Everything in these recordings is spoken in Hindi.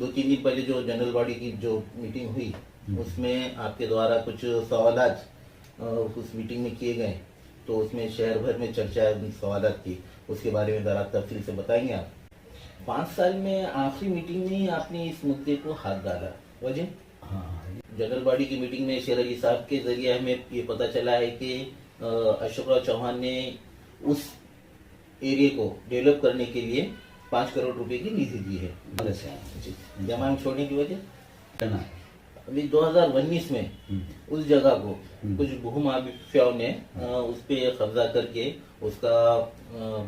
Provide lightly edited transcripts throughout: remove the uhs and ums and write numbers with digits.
दो तीन दिन पहले जो जनरल बॉडी की जो मीटिंग हुई उसमें आपके द्वारा कुछ सवालात उस मीटिंग में किए गए, तो उसमें शहर भर में चर्चा सवालात की, उसके बारे में जरा तफसील से बताएंगे आप। 5 साल में आखिरी मीटिंग में ही आपने इस मुद्दे को हाथ डाला, वजह? हाँ, जनरल बॉडी की मीटिंग में शेर अली साहब के जरिए हमें ये पता चला है कि अशोकराव चौहान ने उस एरिया को डेवलप करने के लिए 5 करोड़ रुपए की निधि दी है जमा छोड़ने की वजह। अभी 2019 में उस जगह को कुछ भूमाफियाओं ने उस पे कब्जा करके उसका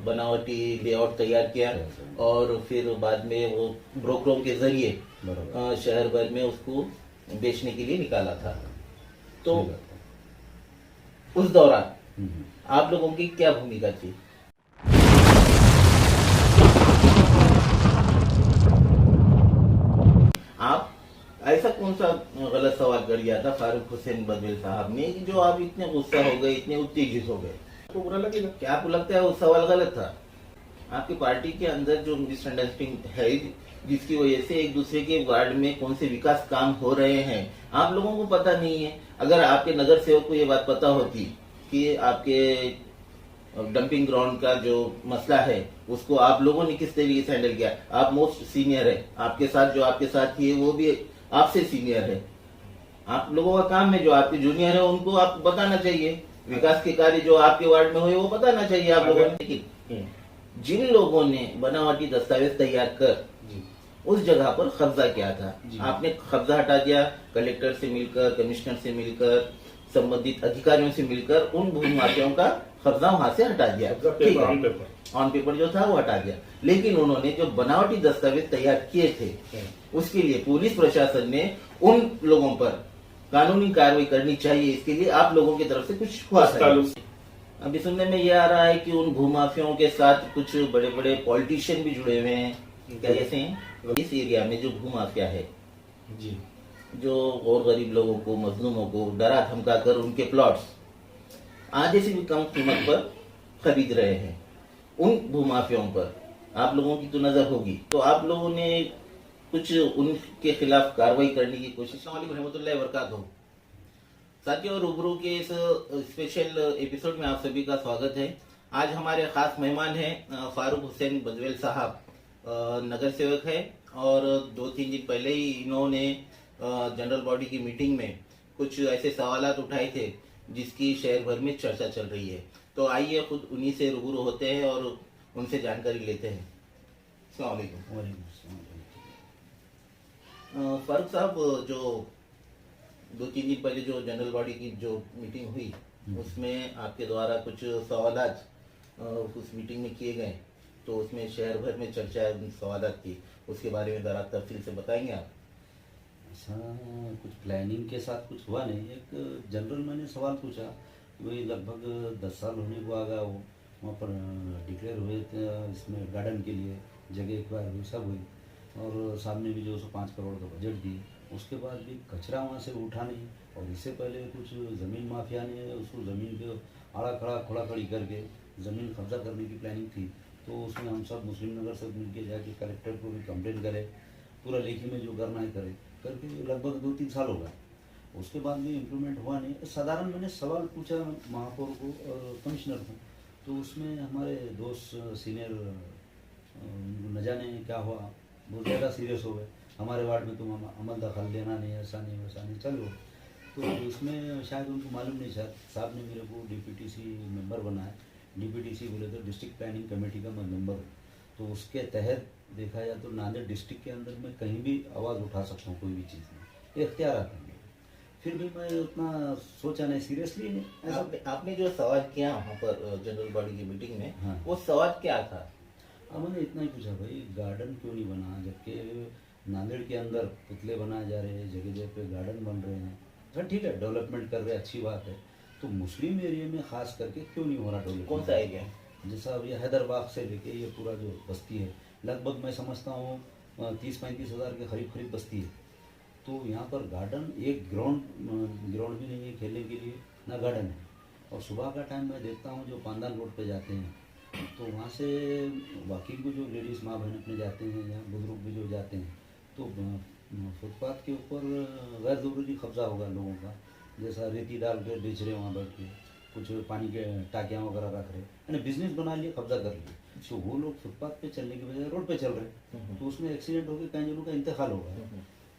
बनावटी लेआउट तैयार किया और फिर बाद में वो ब्रोकरों के जरिए शहर भर में उसको बेचने के लिए निकाला था। तो उस दौरान आप लोगों की क्या भूमिका थी? आप ऐसा कौन सा गलत सवाल कर दिया था फारूक हुसैन बदवेल साहब ने जो आप इतने गुस्सा हो गए, इतने उत्तेजित हो गए? तो बुरा लगेगा क्या? आपको लगता है वो सवाल गलत था? आपकी पार्टी के अंदर जो मिसअंडरस्टैंडिंग है जिसकी वजह से एक दूसरे के वार्ड में कौन से विकास काम हो रहे हैं आप लोगों को पता नहीं है। अगर आपके नगर सेवक को ये बात पता होती कि आपके डंपिंग ग्राउंड का जो मसला है उसको आप लोगों ने किस तरीके से हैंडल किया, आप मोस्ट सीनियर है, आपके साथ जो आपके साथ थी वो भी आपसे सीनियर है, आप लोगों का काम है जो आपके जूनियर है उनको आप बताना चाहिए, विकास के कार्य जो आपके वार्ड में हुए वो बताना चाहिए आप लोगों ने। लेकिन जिन लोगों ने बनावटी दस्तावेज तैयार कर उस जगह पर कब्जा किया था, आपने कब्जा हटा दिया, कलेक्टर से मिलकर, कमिश्नर से मिलकर, संबंधित अधिकारियों से मिलकर उन भूमाफियाओं का कब्जा वहां से हटा दिया, ऑन पेपर जो था वो हटा दिया। लेकिन उन्होंने जो बनावटी दस्तावेज तैयार किए थे उसके लिए पुलिस प्रशासन ने उन लोगों पर कानूनी कार्रवाई करनी चाहिए, इसके लिए आप लोगों की तरफ से कुछ हुआ था? अभी सुनने में ये आ रहा है कि उन भूमाफियाओं के साथ कुछ बड़े बड़े पॉलिटिशियन भी जुड़े हुए हैं, क्या ऐसे हैं? इस एरिया में जो भूमाफिया है जी, जो और गरीब लोगों को, मजलूमों को डरा धमका कर उनके प्लॉट्स आधे से भी कम कीमत पर खरीद रहे हैं, उन भूमाफियाओं पर आप लोगों की तो नजर होगी, तो आप लोगों ने कुछ उनके खिलाफ कार्रवाई करने की कोशिश? रहमतुल्लाहि व बरकातहू। साथियों, रूबरू के इस स्पेशल एपिसोड में आप सभी का स्वागत है। आज हमारे खास मेहमान हैं फारूक हुसैन बदवेल साहब, नगर सेवक है और 2-3 दिन पहले ही इन्होंने जनरल बॉडी की मीटिंग में कुछ ऐसे सवालात उठाए थे जिसकी शहर भर में चर्चा चल रही है। तो आइए खुद उन्हीं से रूबरू होते हैं और उनसे जानकारी लेते हैं। अस्सलाम वालेकुम। फारूक साहब, जो 2-3 दिन पहले जो जनरल बॉडी की जो मीटिंग हुई उसमें आपके द्वारा कुछ सवालात उस मीटिंग में किए गए, तो उसमें शहर भर में चर्चा सवालात की, उसके बारे में जरा तफसील से बताएंगे आप। ऐसा कुछ प्लानिंग के साथ कुछ हुआ नहीं। एक जनरल मैंने सवाल पूछा, वही लगभग 10 साल होने को आ गया, वो वहाँ पर डिक्लेयर हुए थे इसमें गार्डन के लिए जगह एक्वायर हुई, सब हुई और सामने भी जो 5 करोड़ का बजट दी, उसके बाद भी कचरा वहाँ से उठा नहीं। और इससे पहले कुछ ज़मीन माफिया ने उसको ज़मीन पे आड़ा खड़ा खोड़ा खड़ी करके ज़मीन कब्जा करने की प्लानिंग थी। तो उसमें हम सब मुस्लिम नगर से मिलकर जाके कलेक्टर को भी कंप्लेन करे, पूरा लेखी में जो करना है करे, करके लगभग 2-3 साल हो गए। उसके बाद भी इम्प्रूवमेंट हुआ नहीं। साधारण मैंने सवाल पूछा महापौर को और कमिश्नर को, तो उसमें हमारे दोस्त सीनियर न जाने क्या हुआ, बहुत ज़्यादा सीरियस हो गए, हमारे वार्ड में तुम अमल दखल देना नहीं, ऐसा नहीं वैसा नहीं, चलो। तो उसमें शायद उनको मालूम नहीं, शायद साहब ने मेरे को DPTC मेंबर बनाया। DPTC बोले तो डिस्ट्रिक्ट प्लानिंग कमेटी का मैं मेंबर हूँ, तो उसके तहत देखा जाए तो नांदेड़ डिस्ट्रिक्ट के अंदर मैं कहीं भी आवाज़ उठा सकता हूँ, कोई भी चीज़ में, ये इख्तियार आता है। फिर भी मैं उतना सोचा नहीं, सीरियसली नहीं। ऐसा आपने जो सवाल किया वहाँ पर जनरल बॉडी की मीटिंग में, हाँ, वो सवाल क्या था? मैंने इतना ही पूछा, भाई गार्डन क्यों नहीं बना, जबकि नांदेड़ के अंदर पुतले बनाए जा रहे हैं, जगह जगह पे गार्डन बन रहे हैं, सर ठीक है डेवलपमेंट कर रहे हैं, अच्छी बात है, तो मुस्लिम एरिया में खास करके क्यों नहीं हो रहा डेवलपमेंट? कौन सा एरिया? जैसा अब ये हैदराबाद से लेके ये पूरा जो बस्ती है, लगभग मैं समझता हूँ 30-35 हज़ार के करीब बस्ती है। तो यहाँ पर गार्डन, एक ग्राउंड भी नहीं है खेलने के लिए, ना गार्डन है। और सुबह का टाइम मैं देखता हूँ जो पांदान रोड पे जाते हैं, तो वहाँ से वॉकिंग को जो लेडीज़ माँ बहन अपने जाते हैं या बुजुर्ग भी जो जाते हैं, तो फुटपाथ के ऊपर गैर ज़रूरी कब्जा होगा लोगों का, जैसा रेती डाल के बेच रहे वहाँ बैठ के, कुछ पानी के टाकियाँ वगैरह रख रहे, यानी बिजनेस बना लिए, कब्जा कर लिए। तो वो लोग फुटपाथ पे चलने की बजाय रोड पे चल रहे, तो उसमें एक्सीडेंट होकर कई जनों का इंतकाल होगा।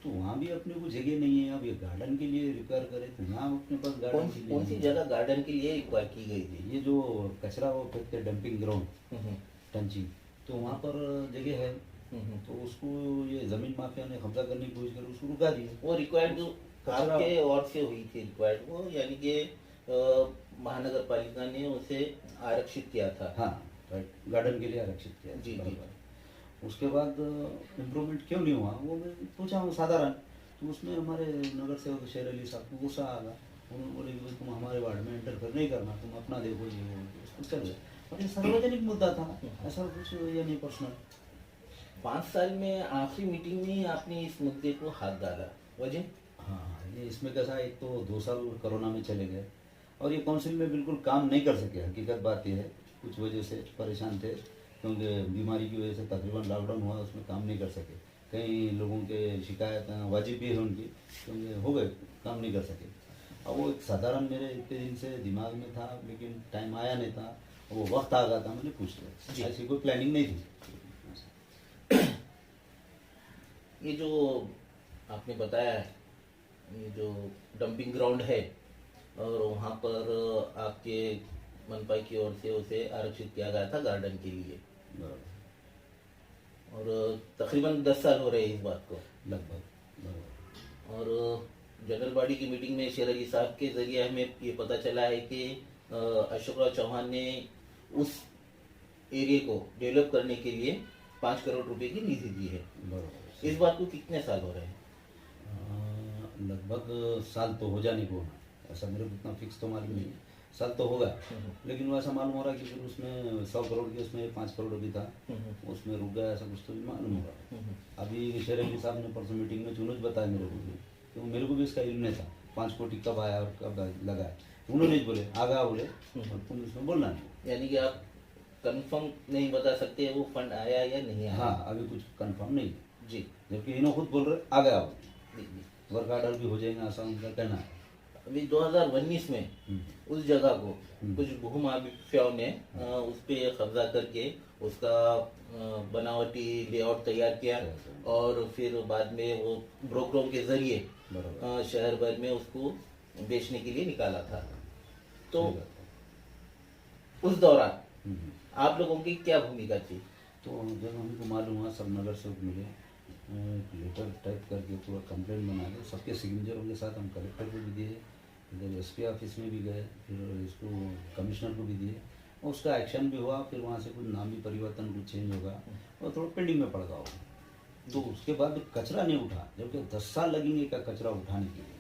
तो वहाँ भी अपने को जगह नहीं है। अब ये गार्डन के लिए रिक्वायर करे तो यहाँ अपने पास गार्डन के लिए कौन सी नहीं है। जगह गार्डन के लिए रिक्वायर की गई थी? ये जो कचरा वो फेंकते डंपिंग ग्राउंड टंची, तो वहाँ पर जगह है, तो उसको ये जमीन माफिया ने कब्जा करने की कोशिश करी, उसको रुका दिया। वो रिक्वायर्ड कचरा- आपके ओर से हुई थी रिक्वायर्ड वो, यानी कि महानगर पालिका ने उसे आरक्षित किया था। हाँ, राइट, गार्डन के लिए आरक्षित किया। जी, जी। बराबर। उसके बाद इम्प्रूवमेंट क्यों नहीं हुआ वो मैं पूछा हूँ साधारण, तो उसमें हमारे नगर सेवक शेर अली साहब को गुस्सा आ गया। उन्होंने बोले कि भाई तुम हमारे वार्ड में इंटरफेयर नहीं करना, तुम अपना देखो ये वो, उसको चल गए। और ये सार्वजनिक मुद्दा था, ऐसा कुछ ये नहीं पर्सनल। 5 साल में आखिरी मीटिंग में ही आपने इस मुद्दे को हाथ डाला, वजह? हाँ, ये इसमें कैसा, एक तो 2 साल कोरोना में चले गए और ये काउंसिल में बिल्कुल काम नहीं कर सके। हकीकत बात ये है, कुछ वजह से परेशान थे, क्योंकि बीमारी की वजह से तकरीबन लॉकडाउन हुआ, उसमें काम नहीं कर सके। कई लोगों के शिकायत वाजिब भी है उनकी, क्योंकि हो गए, काम नहीं कर सके। अब वो एक साधारण मेरे इतने दिन से दिमाग में था, लेकिन टाइम आया नहीं था, वो वक्त आ गया था, मैंने पूछ जी। लिया। ऐसी कोई प्लानिंग नहीं थी। ये जो आपने बताया है, ये जो डंपिंग ग्राउंड है और वहाँ पर आपके मनपा की ओर से उसे आरक्षित किया गया था गार्डन के लिए, और तकरीबन 10 साल हो रहे हैं इस बात को लगभग। और जनरल बॉडी की मीटिंग में शेर अली साहब के जरिए हमें ये पता चला है कि अशोक राव चौहान ने उस एरिया को डेवलप करने के लिए 5 करोड़ रुपए की निधि दी है। बराबर। इस बात को कितने साल हो रहे हैं? लगभग साल तो हो जाने को, ऐसा मेरे को इतना फिक्स तो मालूम नहीं है, साल तो होगा। लेकिन वो ऐसा मालूम हो रहा है कि फिर उसमें 100 करोड़ की, उसमें 5 करोड़ भी था, उसमें रुक गया, ऐसा कुछ तो भी मालूम हो रहा है। अभी शेर अली साहब ने परसों मीटिंग में चुनौती बताया मेरे को भी, क्योंकि मेरे को भी इसका इल्म नहीं था 5 कोटी कब आया और कब लगा है। उन्होंने बोले आ गया, बोले और तुम इसमें बोलना नहीं। यानी कि आप कंफर्म नहीं बता सकते वो फंड आया या नहीं आया? हाँ, अभी कुछ कंफर्म नहीं, जी जबकि इन्होंने खुद बोल रहे आ गया, जी जी। वर्क आर्डर भी हो जाएगा, ऐसा उनका कहना है। अभी 2019 में उस जगह को कुछ भूमाफियाओं ने उस पे कब्जा करके उसका बनावटी लेआउट तैयार किया और फिर बाद में वो ब्रोकरों के जरिए बराबर। शहर भर में उसको बेचने के लिए निकाला था। तो उस दौरान आप लोगों की क्या भूमिका थी? तो जब हमको मालूम हुआ, सब नगर सेवक मिले, लेटर टाइप करके पूरा कंप्लेंट बना के सबके सिग्नेचरों के साथ हम कलेक्टर को भी दिए, इधर एसपी ऑफिस में भी गए, फिर इसको कमिश्नर को भी दिए, और उसका एक्शन भी हुआ। फिर वहाँ से कुछ नाम भी परिवर्तन, कुछ चेंज होगा और थोड़ा पेंडिंग में पड़ गया होगा। तो उसके बाद कचरा नहीं उठा, जबकि 10 साल लगेंगे का कचरा उठाने के लिए।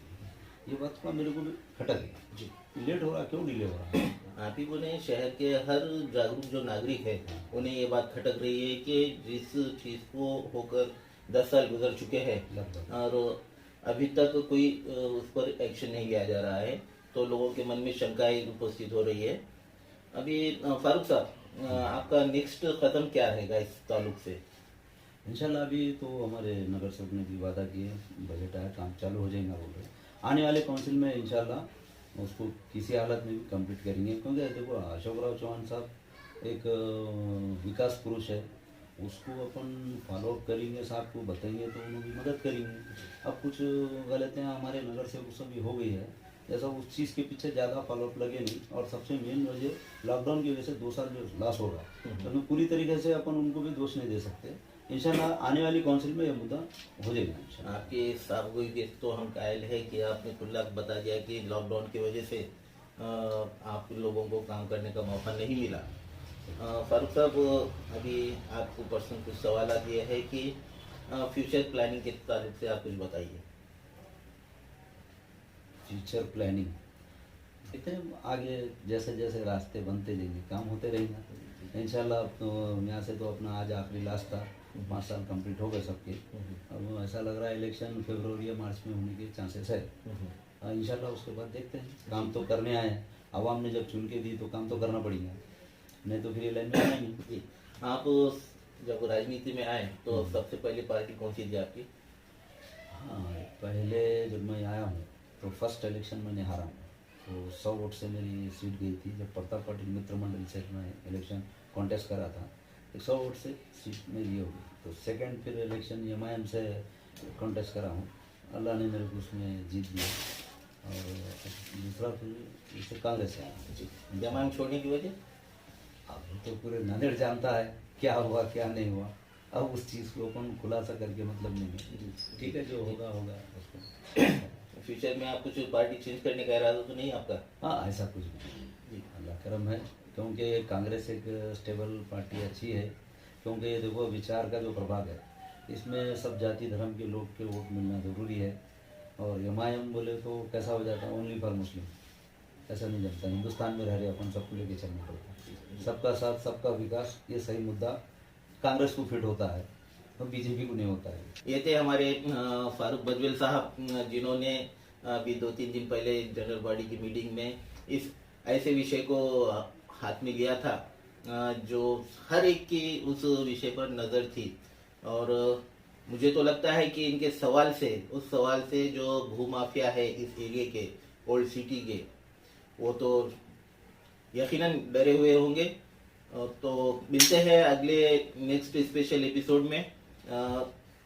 ये बात का मेरे को भी खटक गया जी, लेट हो रहा, क्यों डिले हो रहा है? आप ही बोले शहर के हर जागरूक जो नागरिक है उन्हें ये बात खटक रही है कि जिस चीज को होकर 10 साल गुजर चुके हैं लगभग। और अभी तक कोई उस पर एक्शन नहीं लिया जा रहा है, तो लोगों के मन में शंकाएं उपस्थित हो रही है। अभी फारूक साहब, आपका नेक्स्ट कदम क्या रहेगा इस ताल्लुक से? इंशाल्लाह अभी तो हमारे नगर सेवक ने भी वादा किए, बजट आया, काम चालू हो जाएगा बोल रहे। आने वाले काउंसिल में इंशाल्लाह उसको किसी हालत में भी कंप्लीट करेंगे, क्योंकि देखो अशोक राव चौहान साहब एक विकास पुरुष है, उसको अपन फॉलोअप करेंगे, साहब को बताएंगे तो उन्हें भी मदद करेंगे। अब कुछ गलतियाँ हमारे नगर सेवक से भी हो गई है, जैसा उस चीज़ के पीछे ज़्यादा फॉलोअप लगे नहीं, और सबसे मेन वजह लॉकडाउन की वजह से 2 साल जो लॉस होगा, तो पूरी तरीके से अपन उनको भी दोष नहीं दे सकते। इंशाल्लाह आने वाली काउंसिल में यह मुद्दा हो जाएगा इंशाल्लाह। आपके साफगोई के तो हम कायल है कि आपने खुला बता दिया कि लॉकडाउन की वजह से आप लोगों को काम करने का मौका नहीं मिला। फारूक साहब, अभी आपको पर्सनल कुछ सवाल ये है कि फ्यूचर प्लानिंग के ताल्लुक से आप कुछ बताइए। फ्यूचर प्लानिंग इतने आगे जैसे जैसे रास्ते बनते जाएंगे, काम होते रहेंगे इंशाल्लाह। अब तो यहाँ से तो अपना आज आखिरी लास्ट था, 5 साल कंप्लीट हो गए सबके। अब ऐसा लग रहा है इलेक्शन फरवरी या मार्च में होने के चांसेस है। इंशाल्लाह उसके बाद देखते हैं, काम तो करने आए हैं, आवाम ने जब चुन के दी तो काम तो करना पड़ेगा, नहीं तो फिर ये लाइन में आएंगे। जी, आप जब राजनीति में आए तो सबसे पहले पार्टी कौन सी थी आपकी? हाँ, पहले जब मैं आया हूँ तो फर्स्ट इलेक्शन मैंने हारा हूँ, तो 100 वोट से मेरी सीट गई थी। जब प्रताप पाटिल मित्र मंडल से मैं इलेक्शन कॉन्टेस्ट करा था, 100 वोट से सीट मेरी हो गई। तो सेकंड फिर इलेक्शन एमआईएम से कॉन्टेस्ट करा हूँ, अल्लाह ने मेरे को उसमें जीत दिया। और दूसरा फिर इससे कांग्रेस से आया। जमाम छोड़ने की वजह? अब तो पूरे नांदेड़ जानता है क्या हुआ क्या नहीं हुआ, अब उस चीज़ को अपन खुलासा करके मतलब नहीं है। ठीक है, जो होगा होगा उसको। फ्यूचर में आप कुछ पार्टी चेंज करने का इरादा तो नहीं आपका? हाँ, ऐसा कुछ नहीं, अल्लाह करम है, क्योंकि कांग्रेस एक स्टेबल पार्टी अच्छी है। क्योंकि ये देखो, विचार का जो प्रभाव है इसमें सब जाति धर्म के लोग के वोट मिलना ज़रूरी है। और एमआईएम बोले तो कैसा हो जाता है, ओनली फॉर मुस्लिम, ऐसा नहीं चलता। हिंदुस्तान में रह रहे अपन, सबको लेके चलना पड़ता है। सबका साथ सबका विकास, ये सही मुद्दा कांग्रेस को फिट होता है और बीजेपी को नहीं होता है। ये थे हमारे फारूक बजवेल साहब, जिन्होंने अभी 2-3 दिन पहले जनरल बॉडी की मीटिंग में इस ऐसे विषय को हाथ में लिया था जो हर एक की उस विषय पर नज़र थी। और मुझे तो लगता है कि इनके सवाल से, उस सवाल से जो भूमाफिया है इस एरिया के, ओल्ड सिटी के, वो तो यकीनन डरे हुए होंगे। तो मिलते हैं अगले नेक्स्ट स्पेशल एपिसोड में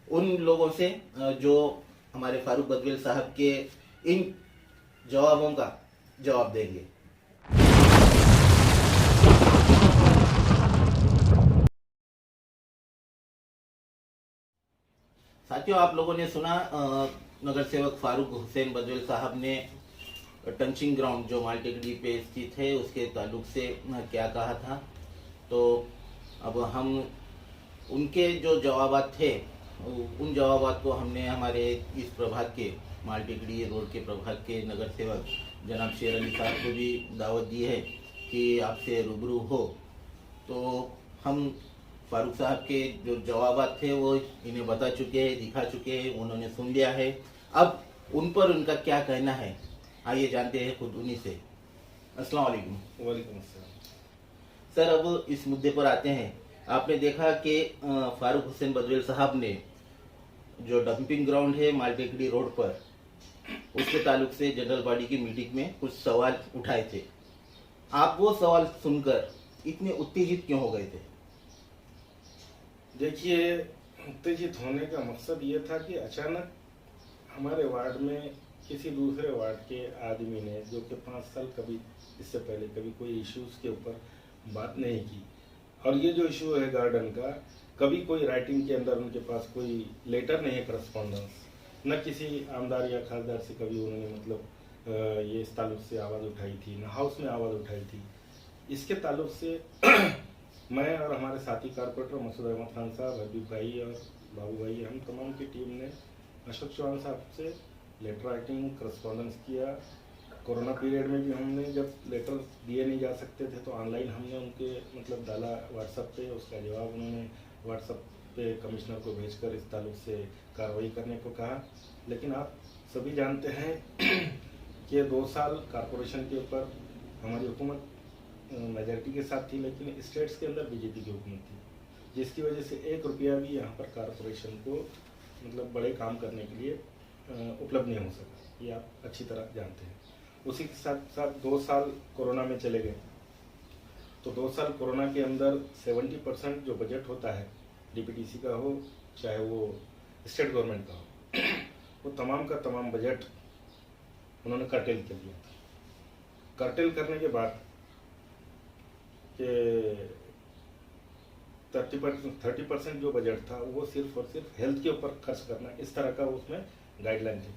उन लोगों से जो हमारे फारूक बजवेल साहब के इन जवाबों का जवाब देंगे। साथियों, आप लोगों ने सुना नगर सेवक फारूक हुसैन बजवेल साहब ने टंचिंग ग्राउंड जो मालटेकड़ी पे स्थित है उसके ताल्लुक से क्या कहा था। तो अब हम उनके जो जवाबात थे, उन जवाबात को हमने हमारे इस प्रभाग के, मालटेकड़ी रोड के प्रभाग के नगर सेवक जनाब शेर अली साहब को भी दावत दी है कि आपसे रूबरू हो। तो हम फारूक साहब के जो जवाबात थे वो इन्हें बता चुके हैं, दिखा चुके हैं, उन्होंने सुन लिया है। अब उन पर उनका क्या कहना है, आइए जानते हैं खुद उन्हीं से। अस्सलाम वालेकुम। वालेकुम अस्सलाम। सर, अब इस मुद्दे पर आते हैं। आपने देखा कि फारूक हुसैन बजवेल साहब ने जो डंपिंग ग्राउंड है मालटेकड़ी रोड पर, उसके ताल्लुक से जनरल बॉडी की मीटिंग में कुछ सवाल उठाए थे। आप वो सवाल सुनकर इतने उत्तेजित क्यों हो गए थे? देखिए, उत्तेजित होने का मकसद ये था कि अचानक हमारे वार्ड में किसी दूसरे वार्ड के आदमी ने, जो कि 5 साल कभी इससे पहले कभी कोई इश्यूज के ऊपर बात नहीं की, और ये जो इशू है गार्डन का, कभी कोई राइटिंग के अंदर उनके पास कोई लेटर नहीं है, करस्पॉन्डेंस, न किसी आमदार या खासदार से कभी उन्होंने मतलब ये इस ताल्लुक से आवाज़ उठाई थी, न हाउस में आवाज़ उठाई थी। इसके ताल्लुक से मैं और हमारे साथी कारपोरेटर मसूद अहमद खान साहब, हबीब भाई और बाबू भाई, हम तमाम की टीम ने अशोक चौहान साहब से लेटर राइटिंग करस्पॉन्डेंस किया। कोरोना पीरियड में भी हमने, जब लेटर दिए नहीं जा सकते थे तो ऑनलाइन हमने उनके मतलब डाला व्हाट्सएप पे, उसका जवाब उन्होंने व्हाट्सएप पे कमिश्नर को भेजकर इस ताल्लुक से कार्रवाई करने को कहा। लेकिन आप सभी जानते हैं कि 2 साल कॉरपोरेशन के ऊपर हमारी हुकूमत मेजॉरिटी के साथ थी, लेकिन स्टेट्स के अंदर बीजेपी की हुकूमत थी, जिसकी वजह से 1 रुपया भी यहाँ पर कॉरपोरेशन को मतलब बड़े काम करने के लिए उपलब्ध नहीं हो सका, ये आप अच्छी तरह जानते हैं। उसी के साथ साथ 2 साल कोरोना में चले गए, तो 2 साल कोरोना के अंदर 70% जो बजट होता है, डीपीटीसी का हो चाहे वो स्टेट गवर्नमेंट का हो, वो तमाम का तमाम बजट उन्होंने कर्टेल कर दिया। कर्टेल करने के बाद कि 30% जो बजट था वो सिर्फ और सिर्फ हेल्थ के ऊपर खर्च करना, इस तरह का उसमें गाइडलाइन थी।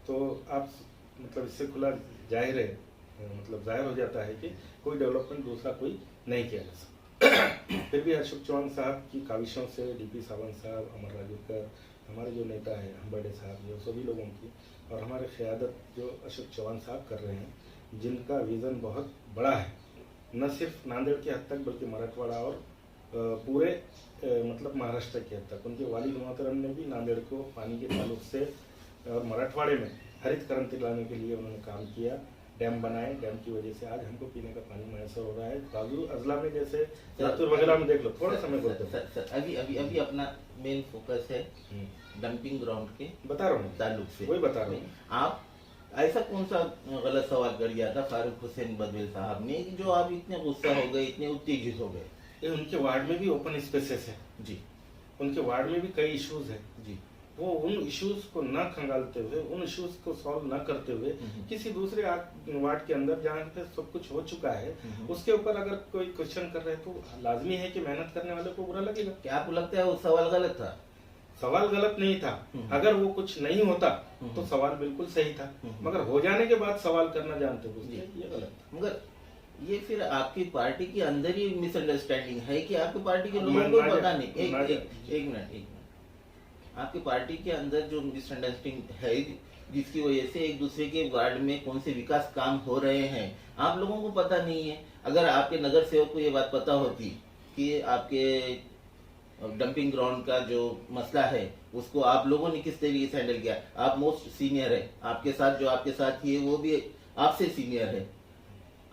तो आप मतलब इससे खुला जाहिर है, मतलब जाहिर हो जाता है कि कोई डेवलपमेंट दूसरा कोई नहीं किया जा सकता। फिर भी अशोक चौहान साहब की काविशों से, डीपी सावंत साहब, अमर राजूकर, हमारे जो नेता है अंबेडे साहब, जो सभी लोगों की, और हमारे क़यादत जो अशोक चौहान साहब कर रहे हैं, जिनका विज़न बहुत बड़ा है, न सिर्फ नांदेड़ के हद तक बल्कि मराठवाड़ा और पूरे मतलब महाराष्ट्र के हद तक। उनके वालिद मोहतरम ने भी नांदेड़ को पानी के ताल्लुक से और मराठवाड़े में हरित क्रांति लाने के लिए उन्होंने काम किया, डैम बनाए, डैम की वजह से आज हमको पीने का पानी मैसर हो रहा है। बाजू अजला में जैसे लातूर वगैरह में देख लो, थोड़ा समय बोलते हैं। सर अभी अभी अभी अपना मेन फोकस है डंपिंग ग्राउंड के बता रहा हूँ, ताल्लुक से, वही बता रहा हूँ। आप ऐसा कौन सा गलत सवाल कर दिया था फारूक हुसैन बदवेल साहब ने कि जो आप इतने गुस्सा हो गए, इतने उत्तेजित हो गए? ये उनके वार्ड में भी ओपन स्पेसेस है जी उनके वार्ड में भी कई इश्यूज है। जी वो उन इश्यूज को न खंगालते हुए, उन इश्यूज को सॉल्व न करते हुए किसी दूसरे वार्ड के अंदर जहाँ पे सब कुछ हो चुका है उसके ऊपर अगर कोई क्वेश्चन कर रहे हैं तो लाजमी है कि मेहनत करने वाले को बुरा लगेगा। क्या आपको लगता है वो सवाल गलत था? सवाल गलत नहीं था, अगर वो कुछ नहीं होता तो सवाल बिल्कुल सही था, मगर हो जाने के बाद सवाल करना जानते हो ये गलत था। मगर ये फिर आपकी पार्टी के अंदर ही मिसअंडरस्टैंडिंग है कि आपकी पार्टी के लोगों को पता नहीं? एक मिनट, आपकी पार्टी के अंदर जो मिसअंडरस्टैंडिंग है जिसकी वजह से एक दूसरे के वार्ड में कौन से विकास काम हो रहे हैं आप लोगों को पता नहीं है। अगर आपके नगर सेवक को ये बात पता होती कि आपके डंपिंग ग्राउंड का जो मसला है उसको आप लोगों ने किस तरीके से हैंडल किया, आप मोस्ट सीनियर है, आपके साथ जो आपके साथी है वो भी आपसे सीनियर है,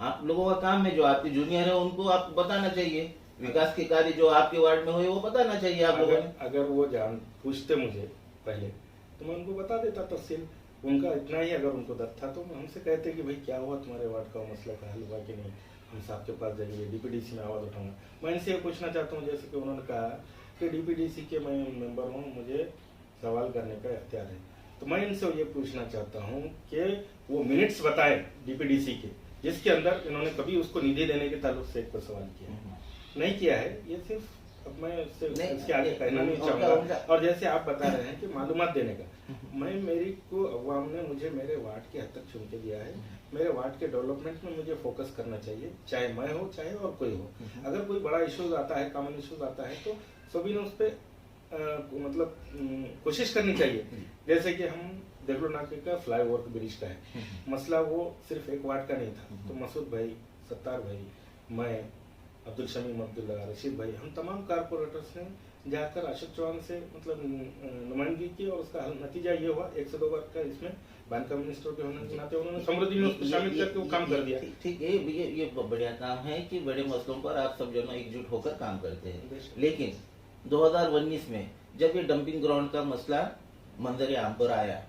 आप लोगों का काम है जो आपके जूनियर है उनको आपको बताना चाहिए, विकास के कार्य जो आपके वार्ड में हुए वो बताना चाहिए आप लोगों ने। अगर वो जान पूछते मुझे पहले तो मैं उनको बता देता तफसील, उनका इतना ही अगर उनको डर था तो हमसे कहते कि भाई क्या हुआ तुम्हारे वार्ड का मसला का हल हुआ कि नहीं, हम साहब के पास जाएंगे, डीपीडीसी में आवाज उठाऊंगा। मैं इनसे ये पूछना चाहता हूँ जैसे कि उन्होंने कहा कि डीपीडीसी के मैं मेंबर हूँ, मुझे सवाल करने का इख्तियार है, तो मैं इनसे ये पूछना चाहता हूँ कि वो मिनट्स बताए डीपीडीसी के जिसके अंदर इन्होंने कभी उसको निधि देने के ताल्लुक से एक पर सवाल किया नहीं किया है। ये सिर्फ अब मैं इसके आगे कहना नहीं चाहूंगा। और जैसे आप बता रहे हैं कि मालूमात देने का, मैं मेरी को अवाम ने मुझे मेरे वार्ड के हद तक चुन के दिया है, मेरे वार्ड के डेवलपमेंट में मुझे फोकस करना चाहिए, चाहे मैं हो चाहे और कोई हो। अगर कोई बड़ा इश्यूज आता है, कॉमन इश्यूज आता है तो सभी ने उस पर मतलब कोशिश करनी चाहिए। जैसे कि हम देवलो नाके का फ्लाईओवर ब्रिज का है मसला, वो सिर्फ एक वार्ड का नहीं था, तो मसूद भाई, सत्तार भाई, मैं, अब्दुल शमीम अब्दुल्ला, रशीद भाई, हम तमाम कारपोरेटर्स ने जाकर अशोक चौहान से मतलब नुमाइंदगी की और उसका नतीजा ये हुआ 1 से 2 बार का इसमें बैंक का मिनिस्टर के होने के नाते उन्होंने समृद्धि में उसको शामिल करके वो काम कर दिया। ठीक है, ये बढ़िया काम है कि बड़े मसलों पर आप सब जन एकजुट होकर काम करते हैं। लेकिन 2019 में जब ये डंपिंग ग्राउंड का मसला मंजर आम पर आया,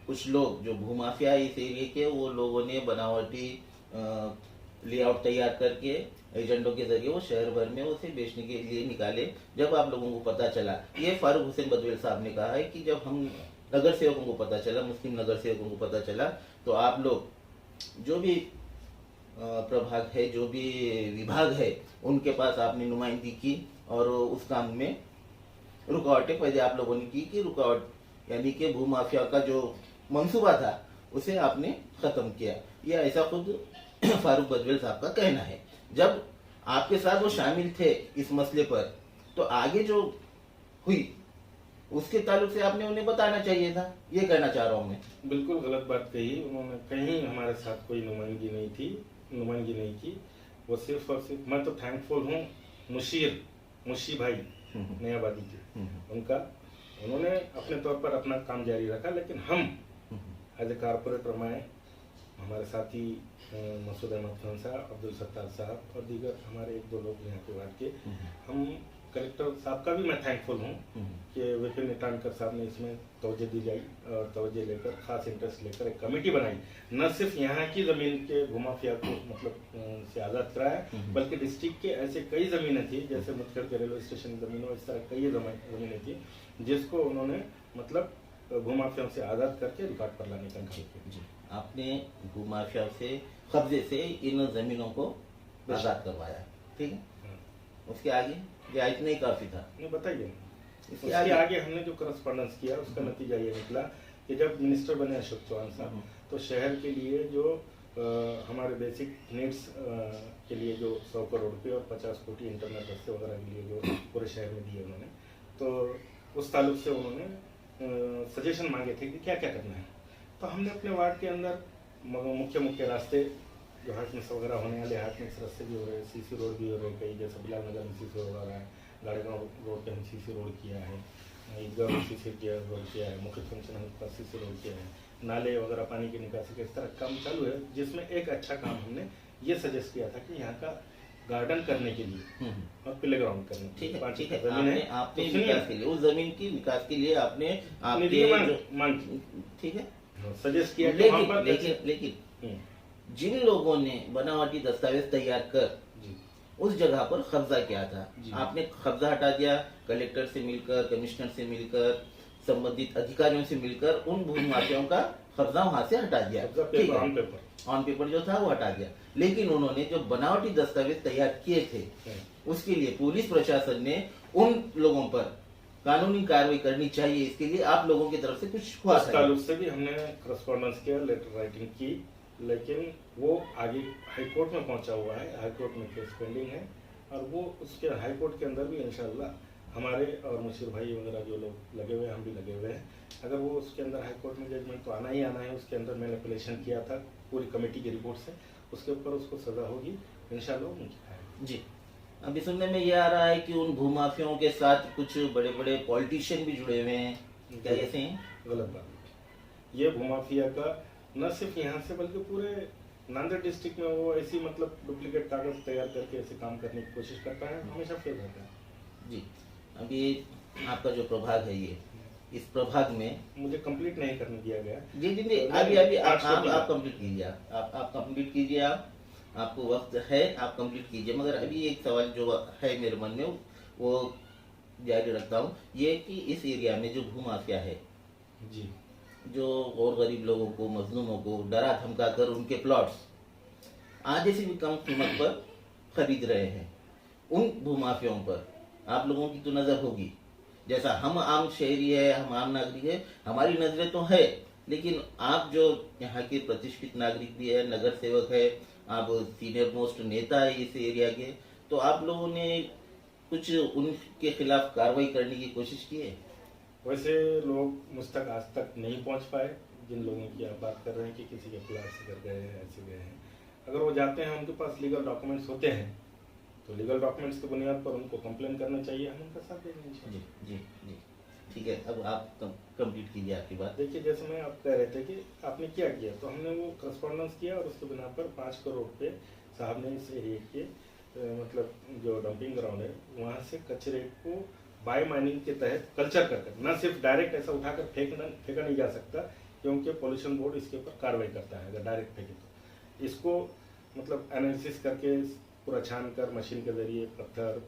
कुछ लोग जो भूमाफिया इस एरिया के वो लोगों ने बनावटी लेआउट तैयार करके एजेंटों के जरिए वो शहर भर में उसे बेचने के लिए निकाले। जब आप लोगों को पता चला, ये फारूक हुसैन बदवेल साहब ने कहा है कि जब हम नगर सेवकों को पता चला, मुस्लिम नगर सेवकों को पता चला, तो आप लोग जो भी प्रभाग है, जो भी विभाग है, उनके पास आपने नुमाइंदगी की और उस काम में रुकावटें पहले आप लोगों ने की कि रुकावट यानी कि भूमाफिया का जो मंसूबा था उसे आपने खत्म किया। यह ऐसा खुद फारूक बदवेल साहब का कहना है। जब आपके साथ वो शामिल थे इस मसले पर, तो आगे जो हुई उसके ताल्लुक से आपने उन्हें बताना चाहिए था, ये कहना चाह रहा हूँ मैं। बिल्कुल गलत बात कही उन्होंने, कहीं हमारे साथ कोई नुमाइंदगी नहीं की। वो सिर्फ और सिर्फ, मैं तो थैंकफुल हूँ मुशी भाई नयाबादी के, उनका, उन्होंने अपने तौर पर अपना काम जारी रखा, लेकिन हम एज ए कारपोरेटर, मैं, हमारे साथी मसूद अहमद खान साहब, अब्दुल सत्तार साहब और दीगर हमारे 1-2 लोग यहाँ के वार्ड के, हम कलेक्टर साहब का भी मैं थैंकफुल हूँ कि विपिन निटानकर साहब ने इसमें तवज्जो दी जाए और तवज्जो लेकर खास इंटरेस्ट लेकर एक कमेटी बनाई, न सिर्फ यहाँ की जमीन के भूमाफिया को मतलब से आज़ाद कराया, बल्कि डिस्ट्रिक्ट के ऐसे कई ज़मीनें थी जैसे मुतखड़ के रेलवे स्टेशन ज़मीनों, इस तरह कई ज़मीनें थी जिसको उन्होंने मतलब भूमाफिया से आज़ाद करके रिकॉर्ड पर लाने का काम किया। आपने भूमाफिया से कब्जे से इन जमीनों को आज़ाद करवाया, ठीक है। उसके आगे या इतना ही काफी था? नहीं, बताइए। इसके आगे हमने जो करस्पॉन्डेंस किया उसका नतीजा ये निकला कि जब मिनिस्टर बने अशोक चौहान साहब, तो शहर के लिए जो हमारे बेसिक नीड्स के लिए जो 100 करोड़ रुपये और 50 कोटी इंटरनेट रस्ते वगैरह के लिए जो पूरे शहर में दिए उन्होंने, तो उस ताल्लुक से उन्होंने सजेशन मांगे थे कि क्या क्या करना है। तो हमने अपने वार्ड के अंदर मुख्य रास्ते जो हाटमिक्स वगैरह होने वाले, हाटमिक्स रास्ते भी हो रहे हैं, सीसी रोड भी हो रहे हैं, कई जैसे बिलाल नगर में सीसी रोड हो रहा है, गाड़ीगांव रोड पे हम सीसी रोड किया है, ईदगाह में सीसी रोड किया है, मुख्य फंक्शन हॉल पर सीसी रोड किया है, नाले वगैरह पानी की निकासी का इस तरह काम चालू है, जिसमें एक अच्छा काम हमने ये सजेस्ट किया था कि यहाँ का गार्डन करने के लिए और प्ले ग्राउंड करने के ठीक लिए है 5 ठीक एकड़ है, जमीन आपने है। आपने तो सुनिए, विकास के लिए उस जमीन की विकास के लिए आपने आपके निधि जो- मांग की, ठीक है, सजेस्ट किया कि वहाँ लेकिन पर लेकिन लेकिन हम्म, जिन लोगों ने बनावटी दस्तावेज तैयार कर जी उस जगह पर कब्जा किया था, जी। आपने कब्जा हटा दिया, कलेक्टर से मिलकर, कमिश्नर से मिलकर, संबंधित अधिकारियों से मिलकर उन भूमाफियाओं का कब्जा वहां से हटा दिया, कब्जा ठीक पेपर है, ऑन पेपर। ऑन पेपर जो था वो हटा दिया। लेकिन उन्होंने जो बनावटी दस्तावेज तैयार किए थे उसके लिए पुलिस प्रशासन ने उन लोगों पर कानूनी कार्रवाई करनी चाहिए, इसके लिए आप लोगों की तरफ से कुछ हुआ उस था? ताल्लुक से भी हमने करस्पॉन्डेंस किया, लेटर राइटिंग की, लेकिन वो आगे हाई कोर्ट में पहुंचा हुआ है, हाई कोर्ट में केस पेंडिंग है, और वो उसके हाई कोर्ट के अंदर भी इंशाल्लाह हमारे और मुशीर भाई वगैरह जो लोग लगे हुए हैं, हम भी लगे हुए हैं, अगर वो उसके अंदर हाई कोर्ट में जजमेंट तो आना ही आना है। उसके अंदर मैंने एप्लीकेशन किया था पूरी कमेटी की रिपोर्ट से, उसके ऊपर उसको सजा होगी इंशाल्लाह वो मुझे खाएगा। जी, अभी सुनने में ये आ रहा है कि उन भूमाफियों के साथ कुछ बड़े बड़े पॉलिटिशियन भी जुड़े हुए हैं, क्या ये सही है? गलत बात है। ये भूमाफिया का न सिर्फ यहाँ से बल्कि पूरे नांदेड़ डिस्ट्रिक्ट में वो ऐसी मतलब डुप्लीकेट कागज तैयार करके ऐसे काम करने की कोशिश करता है, हमेशा फेल रहता है। जी, अभी आपका जो प्रभाग है ये, इस प्रभाग में मुझे कंप्लीट नहीं करने दिया गया। जी जी जी, अभी अभी आप कंप्लीट कीजिए, आप कंप्लीट कीजिए, आपको वक्त है, आप कंप्लीट कीजिए। मगर अभी एक सवाल जो है मेरे मन में वो जारी रखता हूँ, ये कि इस एरिया में जो भूमाफिया है, जी जो और गरीब लोगों को, मजलूमों को डरा धमका कर उनके प्लॉट्स आधे से भी कम कीमत पर खरीद रहे हैं, उन भूमाफियों पर आप लोगों की तो नजर होगी। जैसा हम आम शहरी है, हम आम नागरिक है, हमारी नजरें तो है, लेकिन आप जो यहाँ के प्रतिष्ठित नागरिक भी है, नगर सेवक है, आप सीनियर मोस्ट नेता है इस एरिया के, तो आप लोगों ने कुछ उनके खिलाफ कार्रवाई करने की कोशिश की है? वैसे लोग मुझ तक आज तक नहीं पहुंच पाए, जिन लोगों की आप बात कर रहे हैं कि किसी के प्लाट से कर गए हैं, ऐसे गए हैं। अगर वो जाते हैं, उनके पास लीगल डॉक्यूमेंट्स होते हैं, तो लीगल डॉक्यूमेंट्स की बुनियाद पर उनको कंप्लेन करना चाहिए, हम उनका साथ देंगे जी इंशाल्लाह। जी जी, ठीक है, अब आप कंप्लीट कीजिए आपकी बात। देखिए, जैसे मैं आप कह रहे थे कि आपने क्या किया, तो हमने वो करस्पॉन्डेंस किया और उसके बिना पर 5 करोड़ रुपये साहब ने इस एरिया के मतलब जो डंपिंग ग्राउंड है वहाँ से कचरे को बाय माइनिंग के तहत कल्चर कर न सिर्फ डायरेक्ट ऐसा उठाकर फेंका नहीं जा सकता, क्योंकि पोल्यूशन बोर्ड इसके ऊपर कार्रवाई करता है अगर डायरेक्ट फेंके तो। इसको मतलब एनालिसिस करके पूरा छान कर मशीन के जरिए पत्थर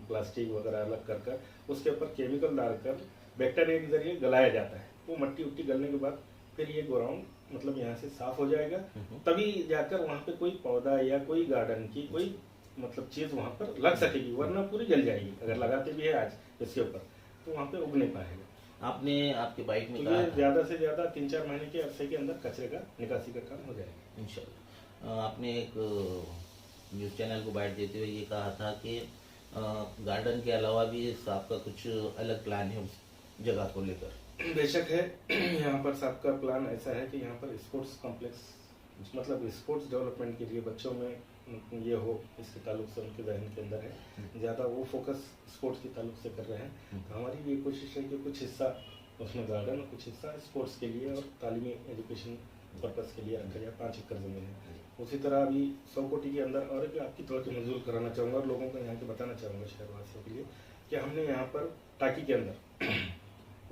प्लास्टिक वगैरह अलग कर कर उसके ऊपर केमिकल डालकर बैक्टीरिया के जरिए गलाया जाता है। वो मट्टी उट्टी गलने के बाद फिर ये ग्राउंड मतलब यहाँ से साफ हो जाएगा, तभी जाकर वहाँ पे कोई पौधा या कोई गार्डन की कोई मतलब चीज वहाँ पर लग सकेगी, वरना पूरी जल जाएगी। अगर लगाते भी है आज इसके ऊपर तो वहाँ पे उग नहीं पाएगा। आपने आपके बाइक में तो कहा ये था, ज्यादा से ज्यादा 3-4 महीने के अरसे के अंदर कचरे का निकासी का काम हो जाएगा इंशाल्लाह। आपने एक न्यूज़ चैनल को बाइट देते हुए ये कहा था कि गार्डन के अलावा भी आपका कुछ अलग प्लान है उस जगह को लेकर। बेशक है, यहाँ पर सबका प्लान ऐसा है कि यहाँ पर स्पोर्ट्स कॉम्प्लेक्स मतलब स्पोर्ट्स डेवलपमेंट के लिए बच्चों में ये हो, इसके ताल्लुक से उनके जहन के अंदर है ज़्यादा वो फोकस स्पोर्ट्स के ताल्लुक से कर रहे हैं। तो हमारी ये कोशिश है कि कुछ हिस्सा उसमें गार्डन और कुछ हिस्सा स्पोर्ट्स के लिए और तालीमी एजुकेशन पर्पज़ के लिए रखा जाए। 5 एकड़ ज़मीन है। उसी तरह अभी 100 कोटी के अंदर और एक आपकी थोड़ा सी मंजूर कराना चाहूँगा और लोगों को यहाँ के बताना चाहूँगा शहरवासियों के लिए कि हमने यहाँ पर टाकी के अंदर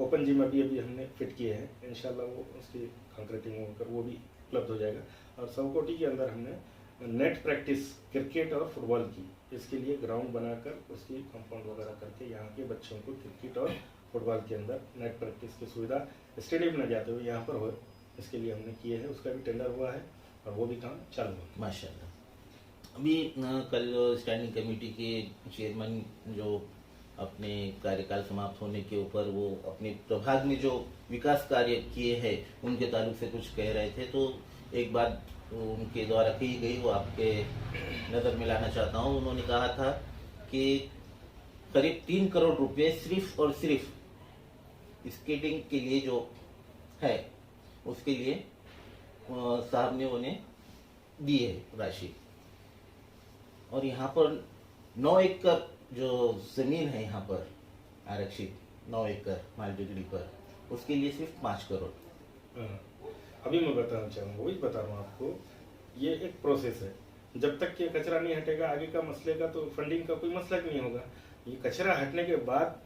ओपन जिम अभी हमने फिट किए हैं। इंशाल्लाह वो उसकी कंक्रीटिंग होकर वो भी उपलब्ध हो जाएगा। और 100 कोटी के अंदर हमने नेट प्रैक्टिस क्रिकेट और फुटबॉल की, इसके लिए ग्राउंड बनाकर उसकी कंपाउंड वगैरह करके यहाँ के बच्चों को क्रिकेट और फुटबॉल के अंदर नेट प्रैक्टिस की सुविधा स्टेडियम न जाते हुए यहाँ पर हो, इसके लिए हमने किए हैं। उसका भी टेंडर हुआ है और वो भी काम चालू है माशाल्लाह। अभी कल स्टैंडिंग कमेटी के चेयरमैन जो अपने कार्यकाल समाप्त होने के ऊपर वो अपने प्रभाग में जो विकास कार्य किए हैं उनके ताल्लुक से कुछ कह रहे थे, तो एक बात उनके द्वारा की गई वो आपके नज़र में लाना चाहता हूँ। उन्होंने कहा था कि करीब 3 करोड़ रुपए सिर्फ और सिर्फ स्केटिंग के लिए जो है उसके लिए साहब ने उन्हें दी है राशि। और यहाँ पर 9 एकड़ जो जमीन है यहाँ पर आरक्षित 9 एकड़ माल डिग्री पर, उसके लिए सिर्फ 5 करोड़। अभी मैं बताना चाहूँगा, वही बता रहा हूँ आपको, ये एक प्रोसेस है। जब तक ये कचरा नहीं हटेगा आगे का मसले का तो फंडिंग का कोई मसला नहीं होगा। ये कचरा हटने के बाद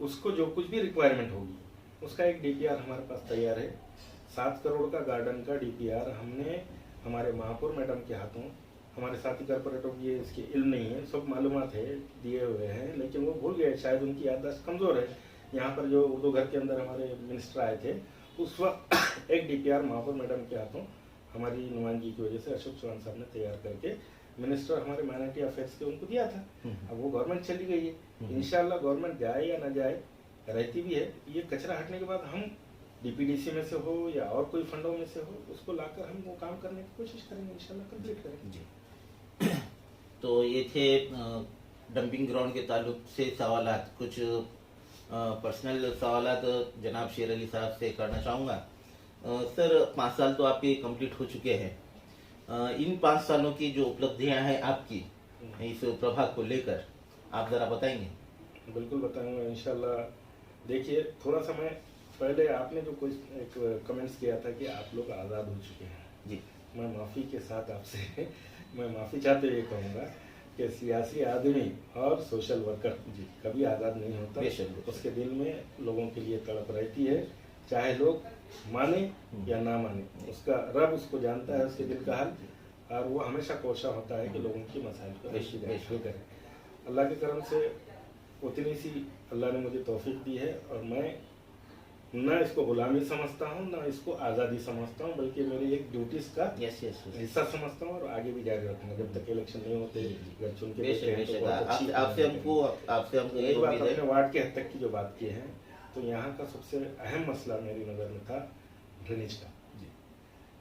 उसको जो कुछ भी रिक्वायरमेंट होगी उसका एक डीपीआर हमारे पास तैयार है। 7 करोड़ का गार्डन का डीपीआर हमने हमारे महापौर मैडम के हाथों, हमारे साथी कॉर्पोरेटरों को ये इसकी इल्म नहीं है, सब मालूमात है, दिए हुए हैं, लेकिन वो भूल गए, शायद उनकी याददाश्त कमज़ोर है। यहाँ पर जो उर्दू घर के अंदर हमारे मिनिस्टर आए थे उस वक्त एक डीपीआर महापौर मैडम के हाथों हमारी नुमाइंदगी की वजह से अशोक चौहान साहब ने तैयार करके मिनिस्टर हमारे माइनॉरिटी अफेयर्स के उनको दिया था। अब वो गवर्नमेंट चली गई है, इंशाल्लाह गवर्नमेंट जाए या ना जाए, रहती भी है, ये कचरा हटने के बाद हम डीपीडीसी में से हो या और कोई फंडों में से हो उसको लाकर हम वो काम करने की कोशिश करेंगे, इंशाल्लाह कंप्लीट करेंगे। जी। तो ये थे डंपिंग ग्राउंड के ताल्लुक से सवालात। कुछ पर्सनल सवालात जनाब शेर अली साहब से करना चाहूँगा। सर 5 साल तो आपके कंप्लीट हो चुके हैं। इन 5 सालों की जो उपलब्धियां हैं आपकी इस प्रभाग को लेकर आप जरा बताएंगे? बिल्कुल बताऊंगा इंशाल्लाह। देखिए, थोड़ा समय पहले आपने जो कुछ एक कमेंट्स किया था कि आप लोग आज़ाद हो चुके हैं जी, मैं माफ़ी के साथ आपसे मैं माफ़ी चाहते हुए कहूँगा कि सियासी आदमी और सोशल वर्कर जी कभी आज़ाद नहीं होता। बेशक। उसके दिल में लोगों के लिए तड़प रहती है, चाहे लोग माने या ना माने, उसका रब उसको जानता है उसके दिल का हाल, और वो हमेशा कोशिश होता है कि लोगों की मसाइल को हल करे। अल्लाह के करम से उतनी सी अल्लाह ने मुझे तौफीक दी है और मैं ना इसको गुलामी समझता हूँ ना इसको आज़ादी समझता हूँ, बल्कि मेरी एक ड्यूटीज का हिस्सा समझता हूँ और आगे भी जारी रखूंगा जब तक इलेक्शन नहीं होते। घर चुन के आपसे हमको एक बात अपने वार्ड के हद तक की जो बात की है, तो यहाँ का सबसे अहम मसला मेरी नज़र में था ड्रेनेज का।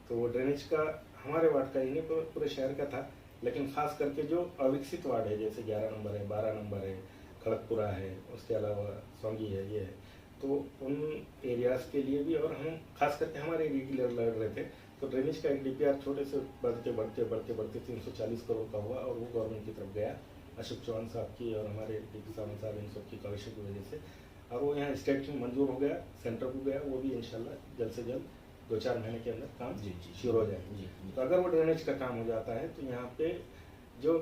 तो वो ड्रेनेज का हमारे वार्ड का ही नहीं पूरे शहर का था, लेकिन खास करके जो अविकसित वार्ड है जैसे 11 नंबर है, 12 नंबर है, खड़गपुरा है, उसके अलावा सौंगी है, ये है, तो उन एरियाज के लिए भी, और हम खास करके हमारे एरिया के लिए लड़ रहे थे, तो ड्रेनेज का एक डीपीआर छोटे से बढ़ते बढ़ते बढ़ते बढ़ते 340 करोड़ का हुआ और वो गवर्नमेंट की तरफ गया अशोक चौहान साहब की और हमारे डीपी साहब इन सब की कॉलेशन की वजह से, और वो यहाँ स्टेट में मंजूर हो गया, सेंटर को गया, वो भी इंशाल्लाह जल्द से जल्द 2-4 महीने के अंदर काम शुरू हो जाएगा। तो अगर वो ड्रेनेज का काम हो जाता है तो यहाँ पे जो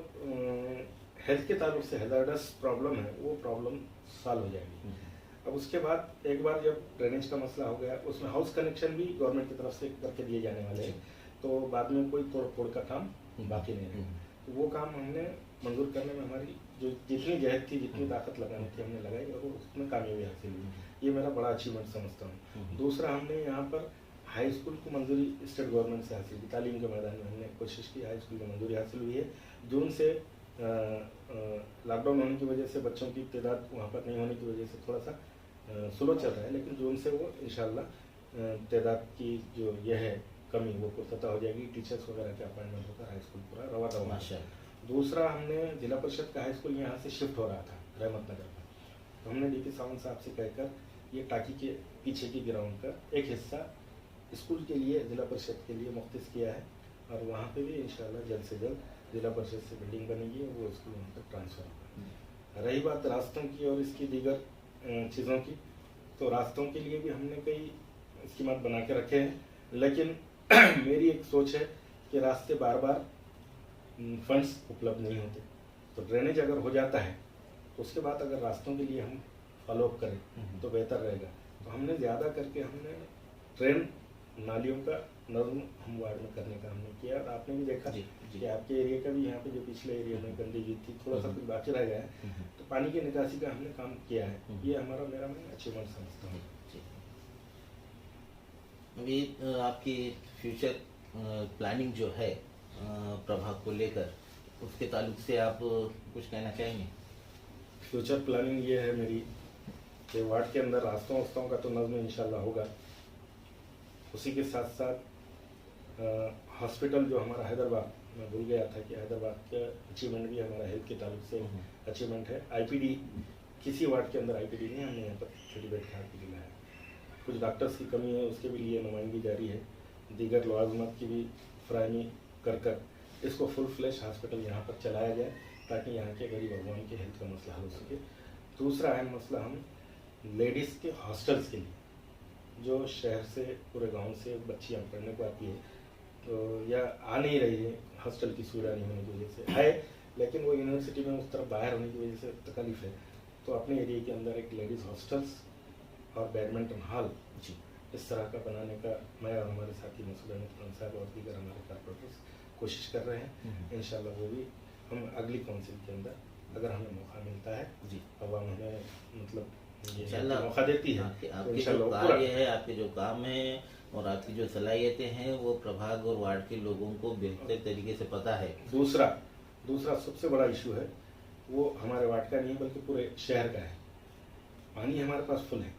हेल्थ के ताल्लुक से हैजार्डस प्रॉब्लम है वो प्रॉब्लम सॉल्व हो जाएगी। अब उसके बाद एक बार जब ड्रेनेज का मसला हो गया, उसमें हाउस कनेक्शन भी गवर्नमेंट की तरफ से करके दिए जाने वाले हैं, तो बाद में कोई तोड़ फोड़ का काम बाकी नहीं है। तो वो काम हमने मंजूर करने में हमारी जो जितनी जहद थी, जितनी ताकत लगानी थी हमने लगाई और उसमें कामयाबी हासिल हुई। ये मेरा बड़ा अचीवमेंट समझता हूँ। दूसरा, हमने यहाँ पर हाई स्कूल को मंजूरी स्टेट गवर्नमेंट से हासिल की, तालीम के मैदान में हमने कोशिश की, हाई स्कूल की मंजूरी हासिल हुई है। जून से लॉकडाउन होने की वजह से बच्चों की तादाद वहाँ पर नहीं होने की वजह से थोड़ा सा स्लो चल रहा है, लेकिन जून से वो इंशाल्लाह तादाद की जो यह है कमी वो पुरता हो जाएगी। टीचर्स वगैरह के अपॉइंटमेंट होकर हाई स्कूल पूरा रवा रवा। दूसरा, हमने जिला परिषद का हाई स्कूल यहाँ से शिफ्ट हो रहा था रहमत नगर का, तो हमने डीपी सावंत साहब से कहकर ये टाकी के पीछे की ग्राउंड का एक हिस्सा स्कूल के लिए जिला परिषद के लिए मुख्तिस किया है, और वहाँ पे भी इंशाल्लाह जल्द से जल्द जिला परिषद से बिल्डिंग बनेगी और वो स्कूल वहाँ तक ट्रांसफर होगा। रही बात रास्तों की और इसकी दीगर चीज़ों की, तो रास्तों के लिए भी हमने कई स्कीमात बना के रखे हैं, लेकिन मेरी एक सोच है कि रास्ते बार बार फंड्स उपलब्ध नहीं होते, तो ड्रेनेज अगर हो जाता है तो उसके बाद अगर रास्तों के लिए हम फॉलोअप करें तो बेहतर रहेगा। तो हमने ज़्यादा करके हमने ट्रेन नालियों का नज़्म हम वार्ड में करने का हमने किया, और आपने भी देखा कि आपके एरिया का भी यहाँ पे जो पिछले एरिया में गंदगी थी, थोड़ा सा कुछ बाकी रह गया है, तो पानी की निकासी का हमने काम किया है। ये मेरा मैं अचीवमेंट समझता हूँ। अभी आपकी फ्यूचर प्लानिंग जो है प्रभाग को लेकर, उसके ताल्लुक से आप कुछ कहना चाहेंगे? फ्यूचर प्लानिंग ये है मेरी कि वार्ड के अंदर रास्तों का तो नज़्म इंशाल्लाह होगा, उसी के साथ साथ हॉस्पिटल जो हमारा हैदराबाद, मैं भूल गया था कि हैदराबाद का अचीवमेंट भी हमारा हेल्थ के ताल्लुक से अचीवमेंट है। आईपीडी किसी वार्ड के अंदर आईपीडी नहीं, हमने यहाँ पर 30 बेड का आईपीडी लाया। कुछ डॉक्टर्स की कमी है, उसके भी लिए नुमाइंदगी जारी है, दीगर लवाजमत की भी फ्राहमी कर इसको फुल फ्लैश हॉस्पिटल यहाँ पर चलाया जाए ताकि यहाँ के गरीब अवाम के हेल्थ का मसला हल हो सके। दूसरा अहम मसला, हम लेडीज़ के हॉस्टल्स के लिए जो शहर से पूरे गांव से बच्चियां पढ़ने को आती है तो या आ नहीं रही है, हॉस्टल की सुविधा नहीं होने की वजह से है, लेकिन वो यूनिवर्सिटी में उस तरफ बाहर होने की वजह से तकलीफ है, तो अपने एरिया के अंदर एक लेडीज़ हॉस्टल्स और बैडमिंटन हॉल जी इस तरह का बनाने का मैं और हमारे साथी मसूद अहमद खान साहब और दीगर हमारे कारपोरेटर्स कोशिश कर रहे हैं। इंशाल्लाह वो भी हम अगली काउंसिल के अंदर अगर हमें मौका मिलता है जी, अवाम हमें मतलब ये इंशाल्लाह मौका देती है आपके तो आपके जो इंशाल्लाह वो कार्य पूरा है, आपके जो काम है और आपकी जो सलाहियतें हैं वो प्रभाग और वार्ड के लोगों को बेहतर तरीके से पता है। दूसरा सबसे बड़ा इशू है वो हमारे वार्ड का नहीं है बल्कि पूरे शहर का है। पानी हमारे पास फुल है,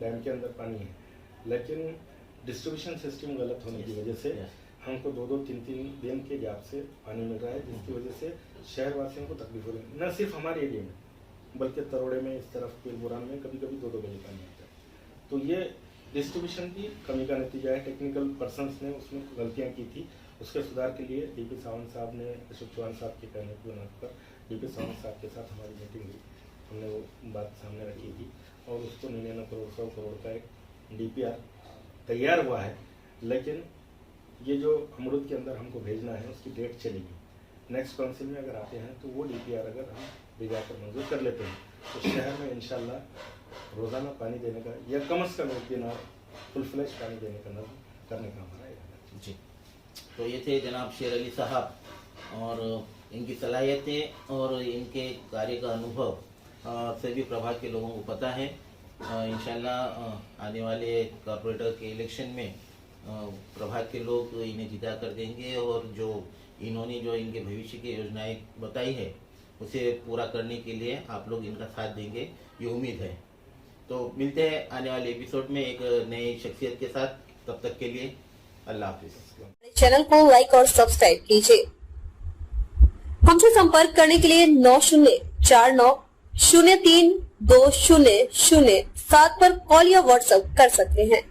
डैम के अंदर पानी है, लेकिन डिस्ट्रीब्यूशन सिस्टम गलत होने की वजह से हमको 2-2, 3-3 दिन के गैप से पानी मिल रहा है, जिसकी वजह से शहर वासियों को तकलीफ हो रही है। न सिर्फ हमारे एरिया में बल्कि तरोड़े में, इस तरफ पीरबुरान में कभी कभी 2-2 बजे पानी आता है। तो ये डिस्ट्रीब्यूशन की कमी का नतीजा है। टेक्निकल पर्सनस ने उसमें गलतियाँ की थी, उसके सुधार के लिए डीपी सावंत साहब ने अशोक चौहान साहब के कहने को बना कर डीपी सावंत साहब के साथ हमारी मीटिंग हुई, हमने वो बात सामने रखी थी और उसको 99 करोड़ 100 करोड़ का एक डीपीआर तैयार हुआ है। लेकिन ये जो अमरूद के अंदर हमको भेजना है उसकी डेट चलेगी। नेक्स्ट काउंसिल में अगर आते हैं तो वो डीपीआर अगर हम भिजा कर मंजूर कर लेते हैं तो शहर में इंशाल्लाह रोज़ाना पानी देने का या कम से कम एक दिन और फुल फ्लैश पानी देने का नज़र करने का हमारा इरादा है। जी, तो ये थे जनाब शेर अली साहब और इनकी सलाहियतें और इनके कार्य का अनुभव सभी प्रभाग के लोगों को पता है। इंशाल्लाह आने वाले कॉर्पोरेटर के इलेक्शन में प्रभाग के लोग इन्हें जिता कर देंगे और जो इन्होंने जो इनके भविष्य की योजनाएं बताई है उसे पूरा करने के लिए आप लोग इनका साथ देंगे, ये उम्मीद है। तो मिलते हैं आने वाले एपिसोड में एक नई शख्सियत के साथ, तब तक के लिए अल्लाह हाफिज। चैनल को लाइक और सब्सक्राइब कीजिए। हमसे संपर्क करने के लिए 9049032007 पर कॉल या व्हाट्सएप कर सकते हैं।